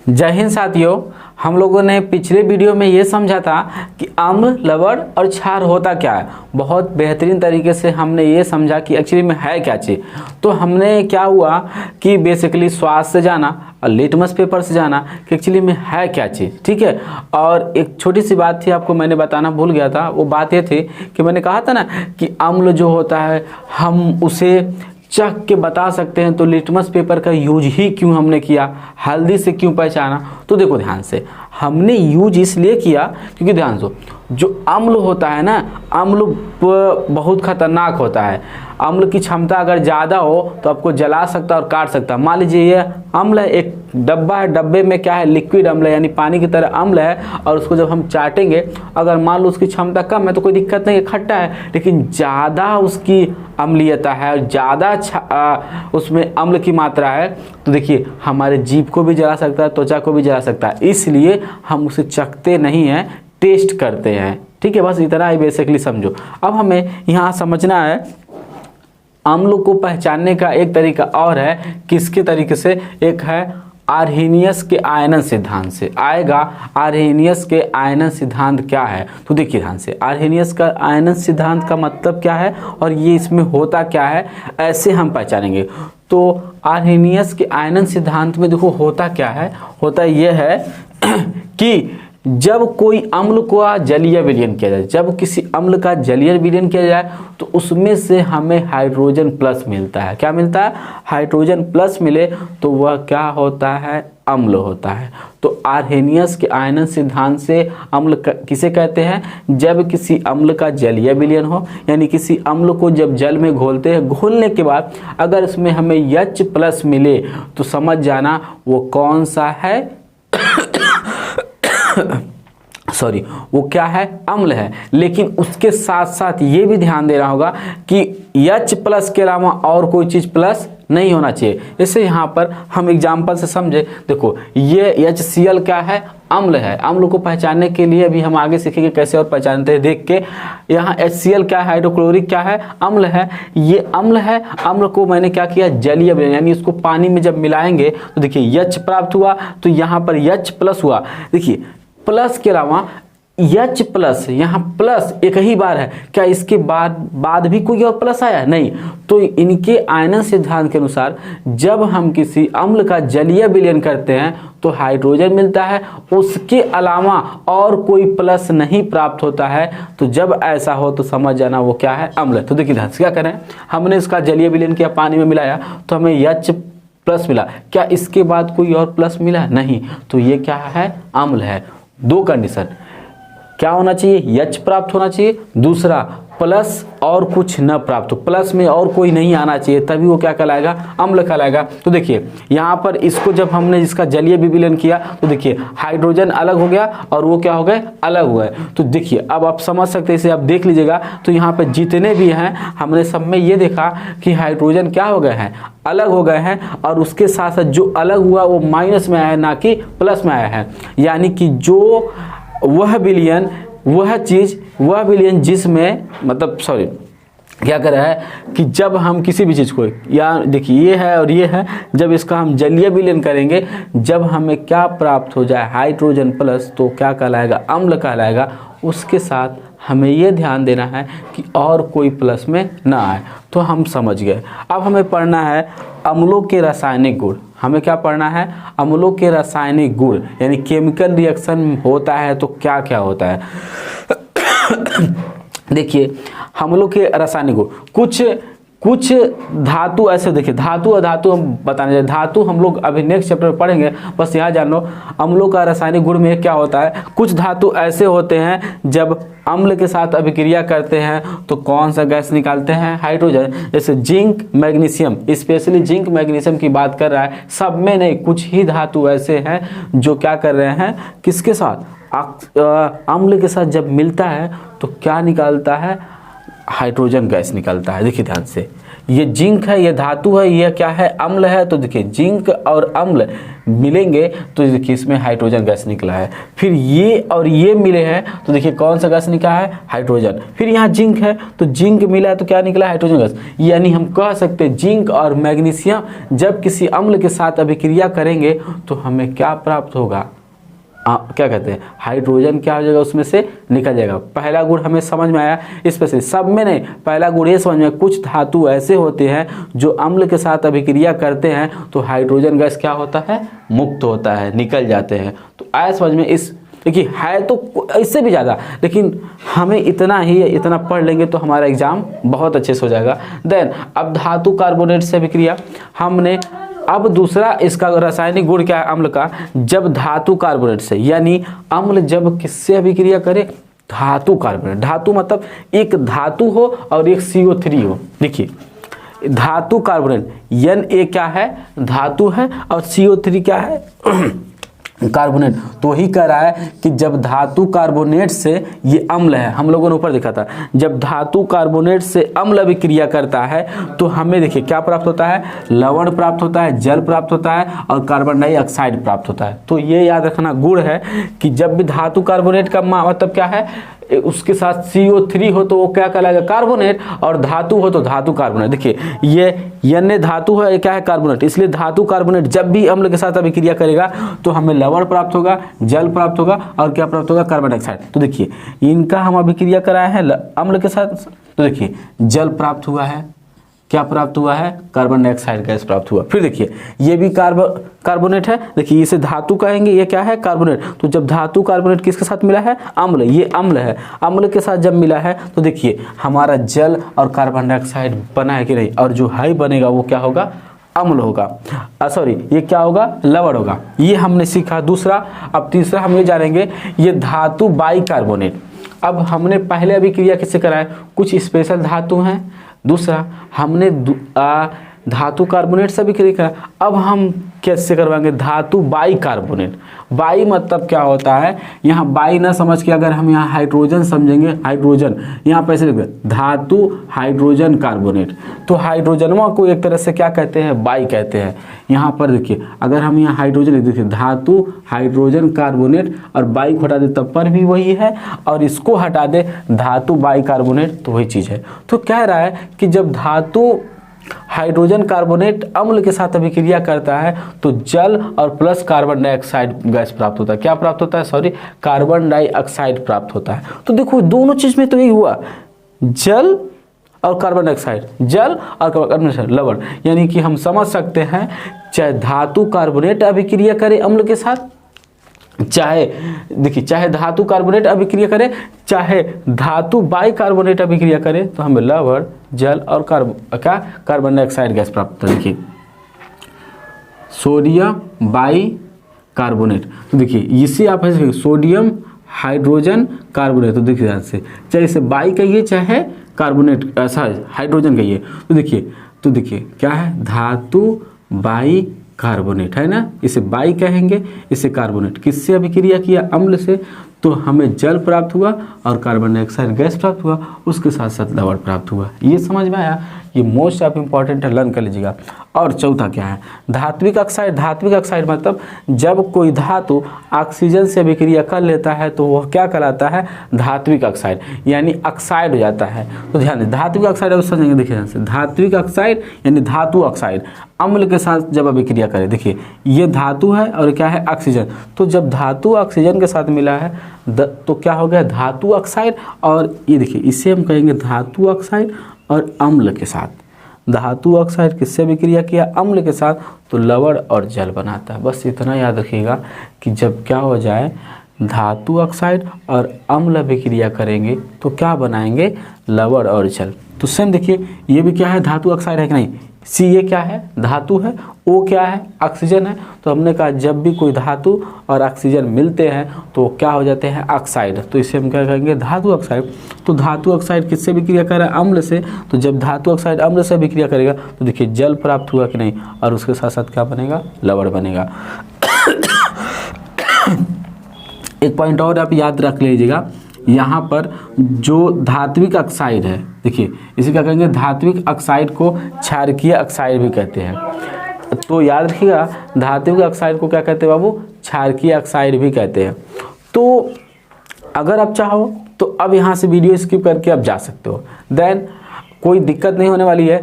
जय हिंद साथियों, हम लोगों ने पिछले वीडियो में ये समझा था कि अम्ल, लवण और क्षार होता क्या है। बहुत बेहतरीन तरीके से हमने ये समझा कि एक्चुअली में है क्या चीज़। तो हमने क्या हुआ कि बेसिकली स्वाद से जाना और लिटमस पेपर से जाना कि एक्चुअली में है क्या चीज़, ठीक है। और एक छोटी सी बात थी, आपको मैंने बताना भूल गया था। वो बात ये थी कि मैंने कहा था ना कि अम्ल जो होता है हम उसे चख के बता सकते हैं। तो लिटमस पेपर का यूज ही क्यों हमने किया, हल्दी से क्यों पहचाना? तो देखो ध्यान से, हमने यूज इसलिए किया क्योंकि ध्यान से जो अम्ल होता है ना, अम्ल बहुत खतरनाक होता है। अम्ल की क्षमता अगर ज़्यादा हो तो आपको जला सकता और काट सकता। मान लीजिए ये अम्ल है, एक डब्बा है, डब्बे में क्या है, लिक्विड अम्ल है, यानी पानी की तरह अम्ल है। और उसको जब हम चाटेंगे, अगर मान लो उसकी क्षमता कम है तो कोई दिक्कत नहीं है, खट्टा है। लेकिन ज़्यादा उसकी अम्लीयता है और ज़्यादा उसमें अम्ल की मात्रा है तो देखिए हमारे जीभ को भी जला सकता है, त्वचा को भी जला सकता है। इसलिए हम उसे चखते नहीं हैं, टेस्ट करते हैं, ठीक है। बस इतना ही बेसिकली समझो। अब हमें यहाँ समझना है अम्ल को पहचानने का एक तरीका और है। किसके तरीके से? एक है आर्हेनियस के आयनन सिद्धांत से आएगा। आर्हेनियस के आयनन सिद्धांत क्या है? तो देखिए ध्यान से, आर्हेनियस का आयनन सिद्धांत का मतलब क्या है और ये इसमें होता क्या है, ऐसे हम पहचानेंगे। तो आर्हेनियस के आयनन सिद्धांत में देखो होता क्या है। होता ये है कि जब कोई अम्ल का जलीय विलयन किया जाए, जब किसी अम्ल का जलीय विलयन किया जाए तो उसमें से हमें हाइड्रोजन प्लस मिलता है। क्या मिलता है? हाइड्रोजन प्लस मिले तो वह क्या होता है? अम्ल होता है। तो आर्हेनियस के आयनन सिद्धांत से अम्ल किसे कहते हैं? जब किसी अम्ल का जलीय विलयन हो, यानी किसी अम्ल को जब जल में घोलते हैं, घोलने के बाद अगर इसमें हमें H प्लस मिले तो समझ जाना वो कौन सा है सॉरी, वो क्या है? अम्ल है। लेकिन उसके साथ साथ ये भी ध्यान देना होगा कि H प्लस के अलावा और कोई चीज़ प्लस नहीं होना चाहिए। जैसे यहाँ पर हम एग्जाम्पल से समझे, देखो ये HCl क्या है? अम्ल है। अम्ल को पहचानने के लिए भी हम आगे सीखेंगे कैसे और पहचानते हैं देख के। यहाँ HCl क्या है? हाइड्रोक्लोरिक क्या है? अम्ल है। ये अम्ल है। अम्ल को मैंने क्या किया? जलीय विलयन, यानी इसको पानी में जब मिलाएंगे तो देखिए H प्राप्त हुआ, तो यहाँ पर H प्लस हुआ। देखिए प्लस के अलावा H प्लस, यहाँ प्लस एक ही बार है, क्या इसके बाद भी कोई और प्लस आया? नहीं। तो इनके आयनन सिद्धांत के अनुसार जब हम किसी अम्ल का जलीय विलयन करते हैं तो हाइड्रोजन मिलता है, उसके अलावा और कोई प्लस नहीं प्राप्त होता है। तो जब ऐसा हो तो समझ जाना वो क्या है? अम्ल। तो देखिए ध्यान से क्या करें, हमने इसका जलीय विलयन किया, पानी में मिलाया तो हमें H प्लस मिला। क्या इसके बाद कोई और प्लस मिला? नहीं। तो ये क्या है? अम्ल है। दो कंडीशन, क्या होना चाहिए? H प्राप्त होना चाहिए, दूसरा प्लस और कुछ न प्राप्त हो, प्लस में और कोई नहीं आना चाहिए, तभी वो क्या कहलाएगा? अम्ल कहलाएगा। तो देखिए यहाँ पर इसको जब हमने इसका जलीय विलयन किया तो देखिए हाइड्रोजन अलग हो गया और वो क्या हो गए? अलग हुए। तो देखिए अब आप समझ सकते हैं, इसे आप देख लीजिएगा। तो यहाँ पर जितने भी हैं हमने सब में ये देखा कि हाइड्रोजन क्या हो गए हैं? अलग हो गए हैं। और उसके साथ साथ जो अलग हुआ वो माइनस में आया है, ना कि प्लस में आया है। यानी कि जो वह विलयन, वह चीज़, वह विलयन जिसमें मतलब सॉरी क्या कर रहा है कि जब हम किसी भी चीज़ को, या देखिए ये है और ये है, जब इसका हम जलीय विलयन करेंगे, जब हमें क्या प्राप्त हो जाए? हाइड्रोजन प्लस, तो क्या कहलाएगा? अम्ल कहलाएगा। उसके साथ हमें ये ध्यान देना है कि और कोई प्लस में ना आए। तो हम समझ गए। अब हमें पढ़ना है अम्लों के रासायनिक गुण। हमें क्या पढ़ना है? अम्लों के रासायनिक गुण, यानी केमिकल रिएक्शन होता है तो क्या क्या होता है। देखिए अम्लों के रासायनिक गुण, कुछ धातु ऐसे, देखिए धातु और धातु हम बताने जाए। धातु हम लोग अभी नेक्स्ट चैप्टर में पढ़ेंगे, बस यहाँ जान लो अम्लों का रासायनिक गुण में क्या होता है। कुछ धातु ऐसे होते हैं जब अम्ल के साथ अभिक्रिया करते हैं तो कौन सा गैस निकालते हैं? हाइड्रोजन। जैसे zinc, magnesium, specially zinc magnesium की बात कर रहा है, सब में नहीं, कुछ ही धातु ऐसे हैं जो क्या कर रहे हैं, किसके साथ? अम्ल के साथ जब मिलता है तो क्या निकालता है? हाइड्रोजन गैस निकलता है। देखिए ध्यान से, ये जिंक है, ये धातु है, ये क्या है, अम्ल है। तो देखिए जिंक और अम्ल मिलेंगे तो देखिए इसमें हाइड्रोजन गैस निकला है। फिर ये और ये मिले हैं तो देखिए कौन सा गैस निकला है, हाइड्रोजन। फिर यहाँ जिंक है तो जिंक मिला है तो क्या निकला, हाइड्रोजन गैस। यानी हम कह सकते हैं जिंक और मैग्नीशियम जब किसी अम्ल के साथ अभिक्रिया करेंगे तो हमें क्या प्राप्त होगा, क्या कहते हैं, हाइड्रोजन क्या हो जाएगा, उसमें से निकल जाएगा। पहला गुण हमें समझ में आया, इसमें सब में नहीं, पहला गुण ये समझ में, कुछ धातु ऐसे होते हैं जो अम्ल के साथ अभिक्रिया करते हैं तो हाइड्रोजन गैस क्या होता है, मुक्त होता है, निकल जाते हैं। तो आया समझ में। इस देखिए है तो इससे भी ज़्यादा, लेकिन हमें इतना ही, इतना पढ़ लेंगे तो हमारा एग्जाम बहुत अच्छे से हो जाएगा। देन अब धातु कार्बोनेट से अभिक्रिया हमने, अब दूसरा इसका रासायनिक गुण क्या है अम्ल का, जब धातु कार्बोनेट से, यानी अम्ल जब किससे अभिक्रिया करे, धातु कार्बोनेट। धातु मतलब एक धातु हो और एक CO3 हो। देखिए धातु कार्बोनेट, Na क्या है, धातु है, और CO3 क्या है, कार्बोनेट। तो ही कह रहा है कि जब धातु कार्बोनेट से, ये अम्ल है, हम लोगों ने ऊपर देखा था, जब धातु कार्बोनेट से अम्ल अभिक्रिया करता है तो हमें देखिए क्या प्राप्त होता है, लवण प्राप्त होता है, जल प्राप्त होता है और कार्बन डाइऑक्साइड प्राप्त होता है। तो ये याद रखना गुण है कि जब भी धातु कार्बोनेट का मतलब क्या है, उसके साथ CO3 हो तो वो क्या कहलाएगा, कार्बोनेट, और धातु हो तो धातु कार्बोनेट। देखिए ये Na धातु है, ये क्या है, कार्बोनेट। इसलिए धातु कार्बोनेट जब भी अम्ल के साथ अभिक्रिया करेगा तो हमें लवण प्राप्त होगा, जल प्राप्त होगा और क्या प्राप्त होगा, कार्बन डाइऑक्साइड। तो देखिए इनका हम अभिक्रिया कराए हैं अम्ल के साथ, तो देखिए जल प्राप्त हुआ है, क्या प्राप्त हुआ है, कार्बन डाइऑक्साइड गैस प्राप्त हुआ। फिर देखिए ये भी कार्बोनेट है, देखिए इसे धातु कहेंगे, ये क्या है, कार्बोनेट। तो जब धातु कार्बोनेट किसके साथ मिला है, अम्ल, ये अम्ल है, अम्ल के साथ जब मिला है तो देखिए हमारा जल और कार्बन डाइऑक्साइड बना है कि नहीं, और जो हाई बनेगा वो क्या होगा, अम्ल होगा, सॉरी ये क्या होगा, लवण होगा। ये हमने सीखा दूसरा। अब तीसरा हम ये जानेंगे, ये धातु बाइकार्बोनेट। अब हमने पहले अभिक्रिया किससे कराया, कुछ स्पेशल धातु हैं, दूसरा हमने धातु कार्बोनेट से अभिक्रिया करा। अब हम कैसे करवाएंगे, धातु बाइकार्बोनेट। बाई मतलब क्या होता है, यहाँ बाई ना समझ के अगर हम यहाँ हाइड्रोजन समझेंगे, हाइड्रोजन यहाँ पे ऐसे लिख दे, धातु हाइड्रोजन कार्बोनेट। तो हाइड्रोजनवा को एक तरह से क्या कहते हैं, बाई कहते हैं। यहाँ पर देखिए अगर हम यहाँ हाइड्रोजन लिख देते, धातु हाइड्रोजन कार्बोनेट, और बाई को हटा दे तब पर भी वही है, और इसको हटा दे धातु बाइकार्बोनेट तो वही चीज़ है। तो कह रहा है कि जब धातु हाइड्रोजन कार्बोनेट अम्ल के साथ अभिक्रिया करता है तो जल और प्लस कार्बन डाइऑक्साइड गैस प्राप्त होता है। क्या प्राप्त होता है, सॉरी, कार्बन डाइऑक्साइड प्राप्त होता है। तो देखो दोनों चीज में तो यही हुआ, जल और कार्बन डाइऑक्साइड, जल और कार्बन डाइऑक्साइड, लवण। यानी कि हम समझ सकते हैं चाहे धातु कार्बोनेट अभिक्रिया करे अम्ल के साथ, चाहे देखिए चाहे धातु कार्बोनेट अभिक्रिया करे, चाहे धातु बाइकार्बोनेट अभिक्रिया करे, तो हमें लवण, जल और कार्बन डाइऑक्साइड गैस प्राप्त होता है। देखिए सोडियम बाइकार्बोनेट, तो देखिए इसे आप ऐसे सोडियम हाइड्रोजन कार्बोनेट। तो देखिए ध्यान से, चाहे इसे बाई कहिए चाहे कार्बोनेट, ऐसा हाइड्रोजन कहिए। तो देखिए क्या है, धातु बाई कार्बोनेट है ना, इसे बाई कहेंगे, इसे कार्बोनेट। किससे अभिक्रिया किया, अम्ल से, तो हमें जल प्राप्त हुआ और कार्बन डाइऑक्साइड गैस प्राप्त हुआ, उसके साथ साथ लवण प्राप्त हुआ। ये समझ में आया, ये मोस्ट ऑफ इम्पॉर्टेंट है, लर्न कर लीजिएगा। और चौथा क्या है, धात्विक ऑक्साइड। धात्विक ऑक्साइड मतलब जब कोई धातु ऑक्सीजन से अभिक्रिया कर लेता है तो वह क्या कहलाता है, धात्विक ऑक्साइड, यानी ऑक्साइड हो जाता है। तो ध्यान दें, धात्विक ऑक्साइड अब समझेंगे, देखिए ध्यान से, धात्विक ऑक्साइड यानी धातु ऑक्साइड अम्ल के साथ जब अभिक्रिया करे। देखिए ये धातु है और क्या है, ऑक्सीजन। तो जब धातु ऑक्सीजन के साथ मिला है तो क्या हो गया, धातु ऑक्साइड। और ये देखिए इसे हम कहेंगे धातु ऑक्साइड, और अम्ल के साथ धातु ऑक्साइड किससे अभिक्रिया किया, अम्ल के साथ, तो लवण और जल बनाता है। बस इतना याद रखिएगा कि जब क्या हो जाए, धातु ऑक्साइड और अम्ल अभिक्रिया करेंगे तो क्या बनाएंगे, लवण और जल। तो सेम देखिए ये भी क्या है, धातु ऑक्साइड है कि नहीं, सी ये क्या है, धातु है, ओ क्या है, ऑक्सीजन है। तो हमने कहा जब भी कोई धातु और ऑक्सीजन मिलते हैं तो क्या हो जाते हैं, ऑक्साइड। तो इसे हम क्या कहेंगे, धातु ऑक्साइड। तो धातु ऑक्साइड किससे विक्रिया कर रहा है, अम्ल से। तो जब धातु ऑक्साइड अम्ल से विक्रिया करेगा तो देखिए जल प्राप्त हुआ कि नहीं, और उसके साथ साथ क्या बनेगा, लवण बनेगा। एक पॉइंट और आप याद रख लीजिएगा, यहाँ पर जो धात्विक ऑक्साइड है, देखिए इसे क्या कहेंगे, धात्विक ऑक्साइड को क्षारकीय ऑक्साइड भी कहते हैं। तो याद रखिएगा धात्विक ऑक्साइड को क्या कहते हैं बाबू, क्षारकीय ऑक्साइड भी कहते हैं। तो अगर आप चाहो तो अब यहाँ से वीडियो स्किप करके आप जा सकते हो, देन कोई दिक्कत नहीं होने वाली है।